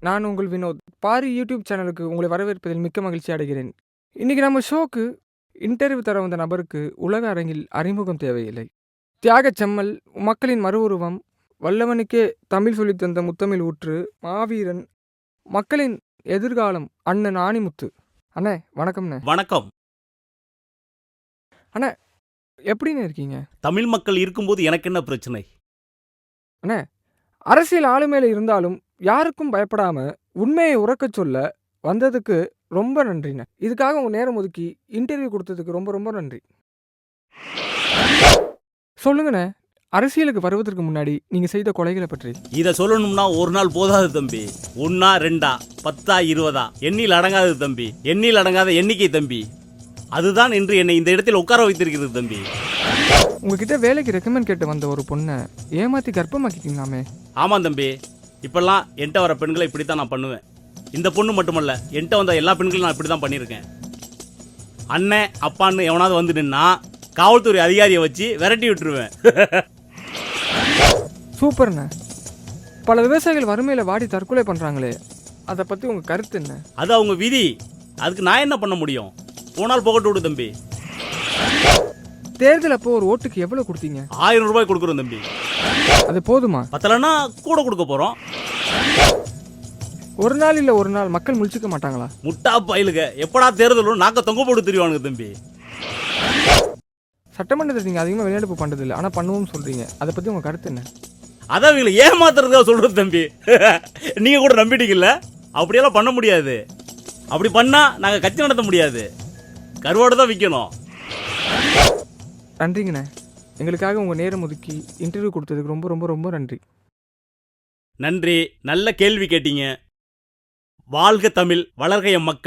நான் உங்கள் வினோத். பாரி யூடியூப் சேனலுக்கு உங்களை வரவேற்பதில் மிக்க மகிழ்ச்சி அடைகிறேன். இன்னைக்கு நம்ம ஷோக்கு இன்டர்வியூ தர வந்த நபருக்கு உலக அரங்கில் அறிமுகம் தேவையில்லை. தியாகச் செம்மல், மக்களின் மறு உருவம், வல்லவனுக்கே தமிழ் சொல்லித் தந்த முத்தமிழ் ஊற்று, மாவீரன், மக்களின் எதிர்காலம் அண்ணன் ஆணிமுத்து. அண்ணே வணக்கம்ண்ணே. வணக்கம். அண்ணே எப்படிண்ணே இருக்கீங்க? தமிழ் மக்கள் இருக்கும்போது எனக்கு என்ன பிரச்சனை? அண்ணே அரசியல் ஆளுமையில இருந்தாலும் யாருக்கும் பயப்படாம உண்மையை உறக்கச் சொல்ல வந்ததுக்கு ரொம்ப நன்றிண்ணே. இதுக்காக உங்க நேரம் ஒதுக்கி இன்டர்வியூ கொடுத்ததுக்கு ரொம்ப ரொம்ப நன்றி. சொல்லுங்கண்ணே, அரசியலுக்கு வருவதற்கு முன்னாடி நீங்க செய்த கொலைகளை பற்றி. இதை சொல்லணும்னா ஒரு நாள் போதாது தம்பி. 1 2 10 20 எண்ணில் அடங்காது தம்பி. எண்ணில் அடங்காத எண்ணிக்கை தம்பி. அதுதான் இன்று என்னை இந்த இடத்தில் உட்கார வைத்திருக்கிறது தம்பி. உங்ககிட்ட வேலைக்கு ரெக்கமெண்ட் கேட்டு வந்த ஒரு பொண்ணை ஏமாத்தி கர்ப்பமாக்கிட்டீங்களாமே. ஆமாம் தம்பி. இப்பெல்லாம் என்கிட்ட வர பெண்களை இப்படித்தான் நான் பண்ணுவேன். இந்த பொண்ணு மட்டுமல்ல, என்கிட்ட வந்த எல்லா பெண்களும் நான் இப்படி தான் பண்ணியிருக்கேன். அண்ணன் அப்பான்னு எவனாவது வந்து நின்னா காவல்துறை அதிகாரியை வச்சு விரட்டி விட்டுருவேன். சூப்பர்ண்ணே. பல விவசாயிகள் வறுமையில வாடி தற்கொலை பண்றாங்களே, அதை பத்தி உங்க கருத்து என்ன? அது அவங்க விதி. அதுக்கு நான் என்ன பண்ண முடியும்? போனால் போகட்டு விடு தம்பி. தேர்தல் அப்போ ஒரு ஓட்டுக்கு எவ்வளவு கொடுத்தீங்க? 1000 ரூபாய் கொடுக்குறோம் தம்பி. அது போதுமா? பத்தலன்னா கூட கொடுக்க போறோம். ஒரு நாள் இல்ல ஒரு நாள் மக்கள் முழிச்சுக்க மாட்டாங்களா? முட்டா பயிலுக எப்படா தேர்தலும் நாக்க தொங்க போட்டு தெரிவானுங்க தம்பி. சட்டமன்றத்தில் நீங்க அதிகமா வெளிநடப்பு பண்றது இல்லை, ஆனா பண்ணுவோம் சொல்றீங்க. அதை பத்தி உங்க கருத்து என்ன? அதான் இவங்களை ஏமாத்துறதுக்காக சொல்றது தம்பி. நீங்க கூட நம்பிட்டீங்கல்ல? அப்படியெல்லாம் பண்ண முடியாது. அப்படி பண்ணா நாங்க கட்சி நடத்த முடியாது. கருவாடு தான் விற்கணும். நன்றிங்கண்ணே. எங்களுக்காக உங்க நேரம் ஒதுக்கி இன்டர்வியூ கொடுத்ததுக்கு ரொம்ப ரொம்ப ரொம்ப நன்றி. நன்றி. நல்ல கேள்வி கேட்டீங்க. வாழ்க தமிழ், வளர்க எம் மக்கள்.